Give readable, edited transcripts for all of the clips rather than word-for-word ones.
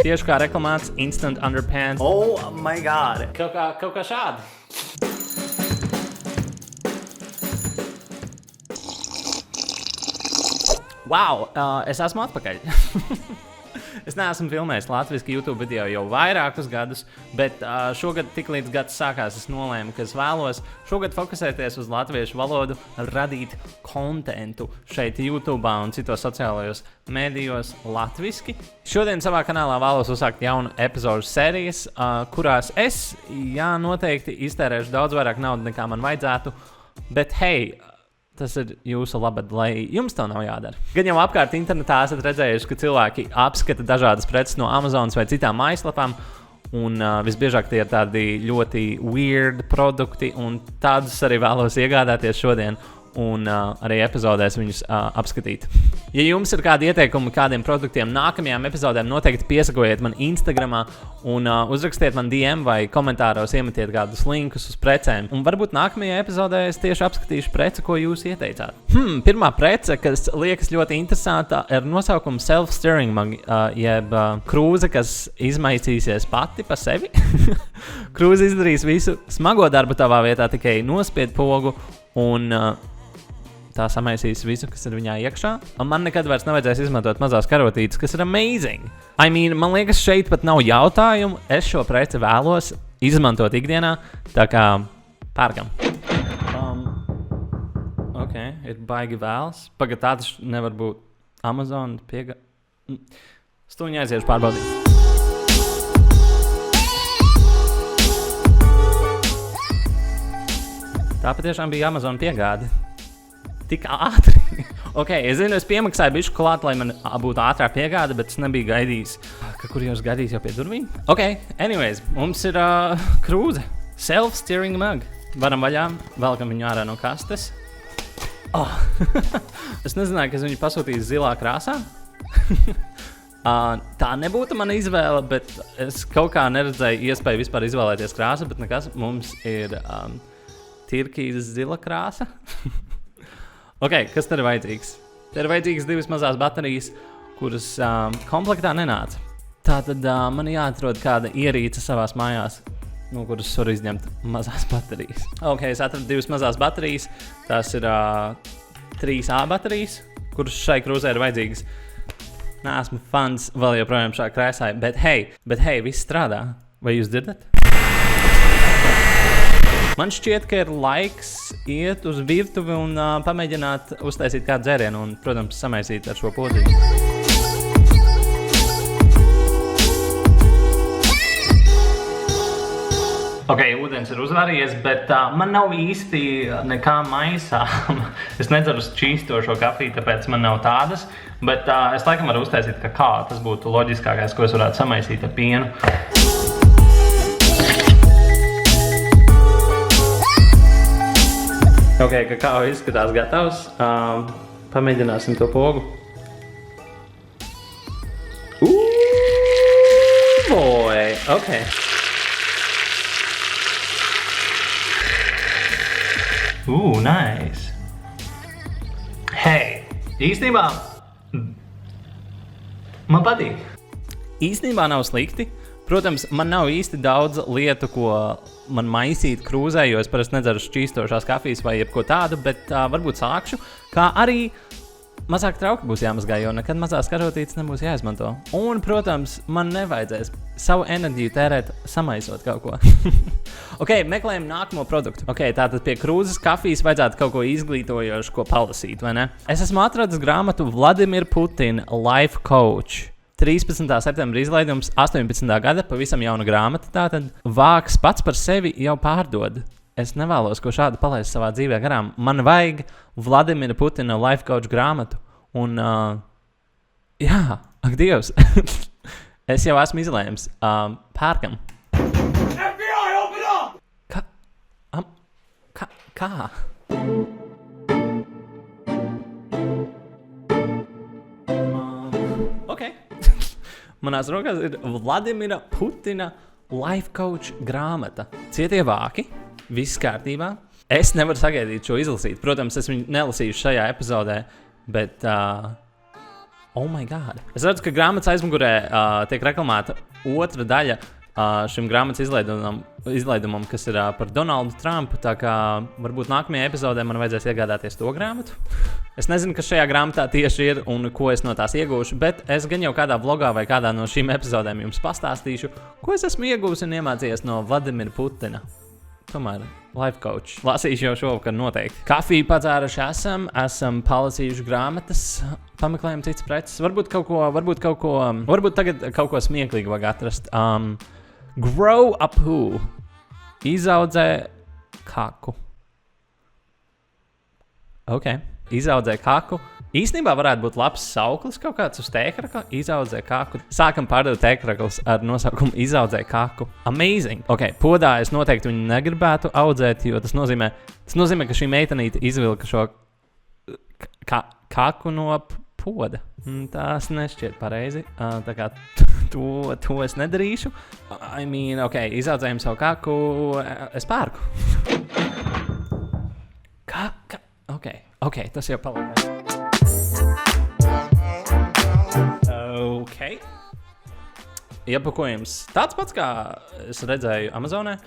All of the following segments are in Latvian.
Tieši kā reklamēts Instant Underpants. Oh my god. Kaut kā šādi. Wow, es esmu atpakaļ. Es neesmu filmējis latviski YouTube video jau vairākus gadus, bet šogad tik līdz gads sākās, es nolēmu, ka es vēlos šogad fokusēties uz latviešu valodu, radīt kontentu šeit YouTube un citos sociālajos mēdījos latviski. Šodien savā kanālā vēlos uzsākt jaunu epizodu sērijas, kurās es, noteikti iztērēšu daudz vairāk naudu nekā man vajadzētu, bet hei, tas ir jūsu labad, lai jums to nav jādara. Gan jau apkārt internetā esat redzējuši, ka cilvēki apskata dažādas preces no Amazonas vai citām mājaslapām, un visbiežāk tie ir tādi ļoti weird produkti, un tādus arī vēlos iegādāties šodien, un arī epizodēs viņus apskatīt. Ja jums ir kādi ieteikumi kādiem produktiem nākamajām epizodēm, noteikti piesakojiet man Instagramā un uzrakstiet man DM vai komentāros iemetiet kādus linkus uz precēm. Un varbūt nākamajā epizodē es tieši apskatīšu preci, ko jūs ieteicāt. Pirmā prece, kas liekas ļoti interesanta, ir nosaukums self-stirring mug, jeb krūze, kas izmaisīsies pati pa sevi. Krūze izdarīs visu smago darbu tavā vietā, tikai nospied pogu un tā samaisīs visu, kas ir viņā iekšā. Un man nekad vairs nevajadzēs izmantot mazās karotītes, kas ir amazing. Man liekas, šeit pat nav jautājumu. Es šo preci vēlos izmantot ikdienā, tā kā pērkam. Ok, ir baigi vēls. Pagad, tā tas nevar būt Amazon Stūņi aiziešu pārbaudīt. Tā patiešām bija Amazon piegāde. Tik ātri. Ok, es zinu, es piemaksāju bišķi klāt, lai man būtu ātrā piegāde, bet es nebiju gaidījis. Kur jūs gaidījis jau pie durvīm? Ok, anyways, mums ir krūze. Self-stirring mug. Varam vaļā, velkam viņu ārā no kastes. Es nezināju, ka es viņu pasūtīju zilā krāsā. Tā nebūtu mana izvēle, bet es kaut kā neredzēju iespēju vispār izvēlēties krāsu, bet nekas, mums ir tirkīzes zila krāsa. Ok, kas te ir vajadzīgs? Te ir vajadzīgas 2 mazās baterijas, kuras komplektā nenāca. Tātad man jāatrod kāda ierīce savās mājās, no kuras var izņemt mazās baterijas. Ok, es atradu 2 mazās baterijas. Tās ir 3A baterijas, kuras šai krūzē ir vajadzīgas. Neesmu fans vēl joprojām šā krēsā, bet hei, viss strādā. Vai jūs dzirdat? Man šķiet, ka ir laiks iet uz virtuvi un pamēģināt uztaisīt kādu dzērienu un, protams, samaisīt ar šo podziņu. Ok, ūdens ir uzvarījies, bet man nav īsti nekā maisām. Es nedzeru šķīstošo kafiju, tāpēc man nav tādas, bet es laikam varu uztaisīt kakao. Tas būtu loģiskākais, ko es varētu samaisīt ar pienu. Ok, kakao izskatās gatavs. Pamēģināsim to pogu. Boy, ok. Nice. Hei, īstenībā man patīk. Īstenībā nav slikti. Protams, man nav īsti daudz lietu, ko man maisīt krūzē, jo es parasti nedzeru šķīstošās kafijas vai jebko tādu, bet varbūt sākšu, kā arī mazāk trauki būs jāmazgā, jo nekad mazās karotītes nebūs jāizmanto. Un, protams, man nevajadzēs savu enerģiju tērēt samaisot kaut ko. Ok, meklējam nākamo produktu. Ok, tātad pie krūzes kafijas vajadzētu kaut ko izglītojošu, ko palasīt, vai ne? Es esmu atradis grāmatu Vladimir Putin Life Coach. 13. septembra izlaidums, 18. gada, pavisam jauna grāmata, tātad vāks pats par sevi jau pārdod. Es nevēlos ko šādu palaist savā dzīvē garām. Man vajag Vladimira Putina Life Coach grāmatu. Un, ak Dievs, es jau esmu izlēms. Pērkam. FBI, open up! Kā? Ok. Manās rokās ir Vladimira Putina Life Coach grāmata. Cietie vāki, viss kārtībā. Es nevaru sagaidīt šo izlasīt. Protams, es viņu nelasīšu šajā epizodē, bet Oh my god. Es redzu, ka grāmatas aizmugurē tiek reklamēta otra daļa šim grāmatas izlaidumam, kas ir par Donaldu Trumpu. Tā kā varbūt nākamajā epizodē man vajadzēs iegādāties to grāmatu. Es nezinu, kas šajā grāmatā tieši ir un ko es no tās iegūšu, bet es gan jau kādā vlogā vai kādā no šīm epizodēm jums pastāstīšu, ko es esmu iegūs un iemācījies no Vladimira Putina. Tomēr life coach. Lasīšu jau šovakar noteikti. Kafiju padzēruši esam palasījuši grāmatas, pameklējam citas preces. Varbūt tagad kaut ko smieklīgu vajag atrast. Grow up who? Izaudzē kaku. Ok, izaudzē kaku. Īstenībā varētu būt labs sauklis kaut kāds uz tēkrakla. Izaudzē kaku. Sākam pārdot tēkraklus ar nosaukumu izaudzē kaku. Amazing. Ok, podā es noteikti viņu negribētu audzēt, jo tas nozīmē, ka šī meitenīte izvilka šo kaku no poda. Tas nešķiet pareizi. Tā kā to es nedarīšu. Ok, izaudzējam savu kaku. Es pērku. Ok, tas jau palīdz. Ok. Iepakojums tāds pats, kā es redzēju Amazonē.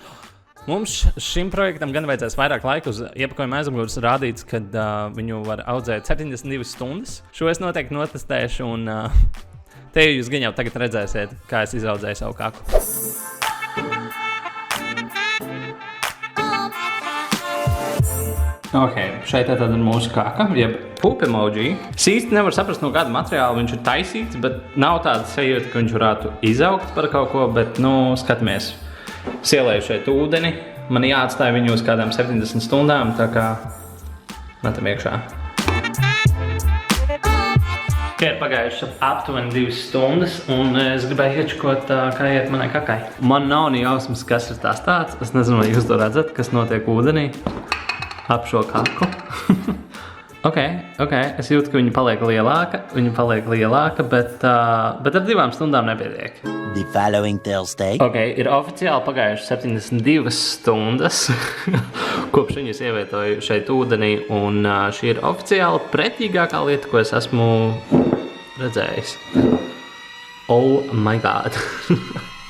Mums šim projektam gan vajadzēs vairāk laika. Uz iepakojuma aizmugures rādīts, ka viņu var audzēt 72 stundas. Šo es noteikti notestēšu, un te jūs gan jau tagad redzēsiet, kā es izaudzēju savu kaku. Ok, šeit ir mūsu kaka, jeb poop emoji. Es īsti nevaru saprast, no kāda materiāla viņš ir taisīts, bet nav tāda sajūta, ka viņš varētu izaugt par kaut ko, bet, skatāmies. Es ielēju šeit ūdeni, man jāatstāja viņu uz kādām 70 stundām, tā kā metam iekšā. Ir pagājušas aptuveni 2 stundas, un es gribēju iečukot, kā iet manai kakai. Man nav ni jausmas, kas ir tās tāds. Es nezinu, vai jūs to redzat, kas notiek ūdenī. Ap šo kaku. Ok, es jūtu, ka viņa paliek lielāka, bet ar 2 stundām nepietiek. The following Thursday. Ok, ir oficiāli pagājušas 72 stundas, kopš viņas ievietoju šeit ūdenī, un šī ir oficiāli pretīgākā lieta, ko es esmu redzējis. Oh my god.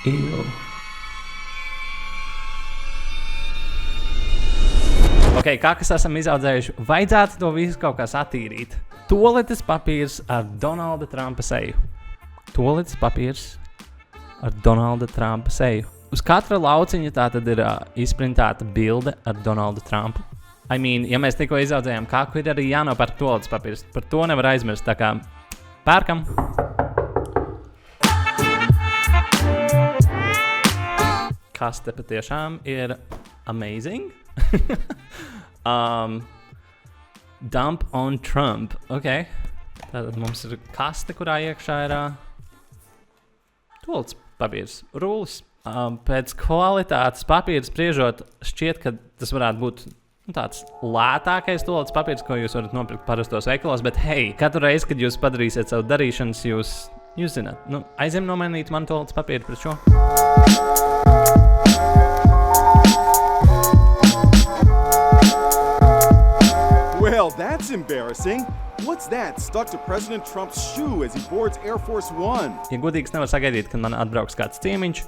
Ew. Ok, kā kas esam izaudzējuši, vajadzētu to visu kaut kā satīrīt. Toaletes papīrs ar Donalda Trumpa seju. Toaletes papīrs ar Donalda Trumpa seju. Uz katra lauciņa tā tad ir izprintēta bilde ar Donaldu Trumpu. Ja mēs tikko izaudzējām kaku, ir arī jānopērk toaletes papīrs. Par to nevar aizmirst, tā kā pērkam. Kas te patiešām ir amazing. Dump on Trump. Ok. Tātad mums ir kaste, kurā iekšā ir toaletes papīrs, rullis. Pēc kvalitātes papīra spriežot, šķiet, ka tas varētu būt tāds lētākais toaletes papīrs, ko jūs varat nopirkt parastos veikalos, bet hei, katru reizi, kad jūs padarīsiet savu darīšanas, jūs zināt, aizem nomainīt man toaletes papīru pret šo. Well, that's embarrassing. What's that stuck to President Trump's shoe as he boards Air Force One? Ja godīgs nevar sagaidīt, kad man atbrauks kāds ciemiņš,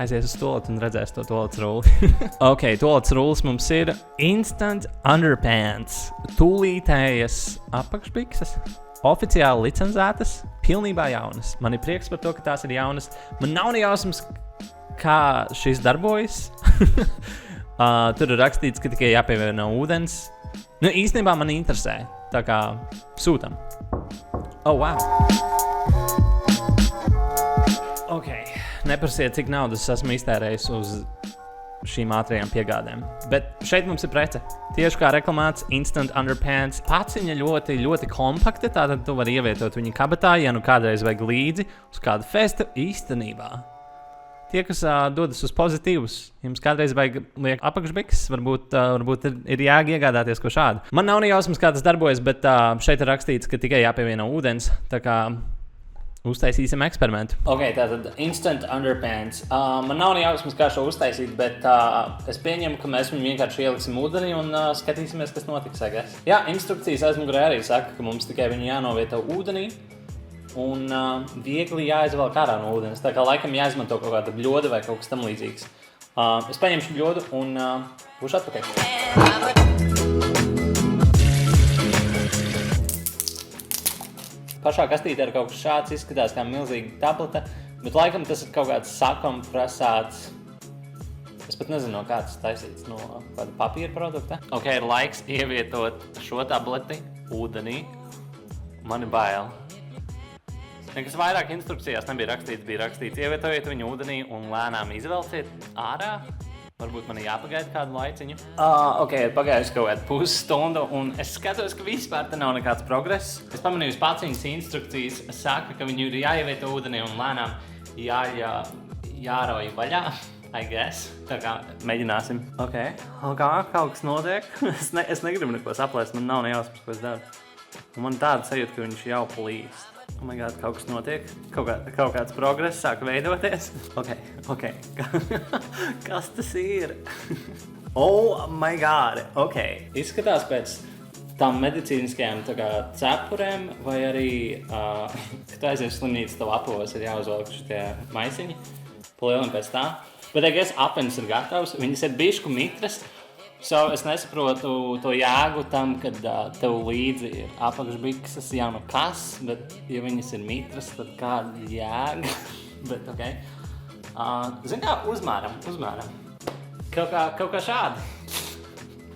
aizies uz toaletu un redzēs to toaletes rulli. Ok, toaletes rullis mums ir Instant Underpants. Tūlītējas apakšbikses. Oficiāli licencētas, pilnībā jaunas. Man ir prieks par to, ka tās ir jaunas. Man nav ne jausmas, kā šis darbojas. Tur ir rakstīts, ka tikai jāpievieno ūdens. Īstenībā man interesē, tā kā sūtam. Oh, wow. Ok, neprasiet, cik naudas esmu iztērējis uz šīm ātrajām piegādēm. Bet šeit mums ir prece. Tieši kā reklamēts Instant Underpants. Paciņa ļoti, ļoti kompakta, tātad tu vari ievietot viņu kabatā, ja kādreiz vajag līdzi uz kādu festu īstenībā. Tie, kas dodas uz pozitīvus, jums kādreiz vajag liek apakšbiks, varbūt ir jāiegādāties ko šādu. Man nav ne jausmas, kā tas darbojas, bet šeit ir rakstīts, ka tikai jāpievieno ūdens, tā kā uztaisīsim eksperimentu. Ok, tātad Instant Underpants. Man nav ne jausmas, kā šo uztaisīt, bet es pieņemu, ka mēs viņu vienkārši ieliksim ūdenī un skatīsimies, kas notiks. Jā, instrukcijas aizmugurē arī saka, ka mums tikai viņu jānovieto ūdenī. un viegli jāizvelk ārā no ūdens. Tā kā laikam jāizmanto kaut kāda bļoda vai kaut kas tam līdzīgs. Es paņemšu bļodu un būšu atpakaļ. Pašā kastītē ir kaut kas šāds, izskatās kā milzīga tableta, bet laikam tas ir kaut kāds sakompresēts. Es pat nezinu, no kā tas taisīts, no kāda papīra produkta. Ok, ir laiks ievietot šo tableti ūdenī. Man ir bail. Nekas vairāk instrukcijās nebija rakstīts, bija rakstīts ievietojiet viņu ūdenī un lēnām izvelciet ārā. Varbūt man ir jāpagaida kādu laiciņu. Ok, ir pagājusi kaut kāda pusstunda un es skatos, ka vispār te nav nekāds progress. Es pamanīju, paciņas instrukcijas saka, ka viņu ir jāievieto ūdenī un lēnām jārauj vaļā. I guess. Tā kā mēģināsim. Ok, kaut kas notiek. Es negribu neko saplēst, man nav nejausmas, ko es daru. Un man tāda sajūta, ka viņš jau plīst. Oh my god, kaut kas notiek. Kaut kāds progress sāk veidoties. Ok. Kas tas ir? Oh my god, ok. Izskatās pēc tām medicīniskajām cepurēm vai arī, kad tu aizies slimnīcas, tev apavos ir jāuzvelk šitie maisiņi. Palielam pēc tā. Bet, ja apenis ir gatavs, viņas ir bišku mitras, so es nesaprotu to jēgu tam, kad tev līdzi ir apakšbikses jau no kas, bet, ja viņas ir mitras, tad kāda jēga? Bet, ok. Zin kā, uzmēram. Kaut kā šādi.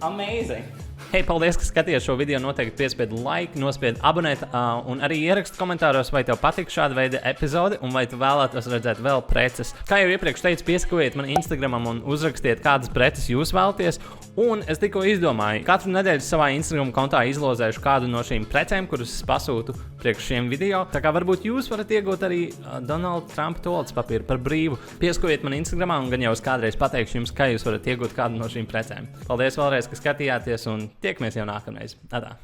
Amazing. Hei, paldies, ka skaties šo video. Noteikti piespied like, nospied abonēt un arī ierakst komentāros, vai tev patīk šāda veida epizode un vai tu vēlētos redzēt vēl preces. Kā jau iepriekš teicu, piesakojiet man Instagramam un uzrakstiet, kādas preces jūs vēlaties. Un es tikko izdomāju, katru nedēļu savā Instagram kontā izlozēšu kādu no šīm precēm, kuras es pasūtu priekš šiem video. Tā kā varbūt jūs varat iegūt arī Donalda Trumpa toaletes papīru par brīvu. Piesakojiet man Instagramā un gan jau es kādreiz pateikšu jums, kā jūs varat iegūt kādu no šīm precēm. Paldies vēlreiz, ka skatījāties un tiekamies jau nākamreiz. Atā.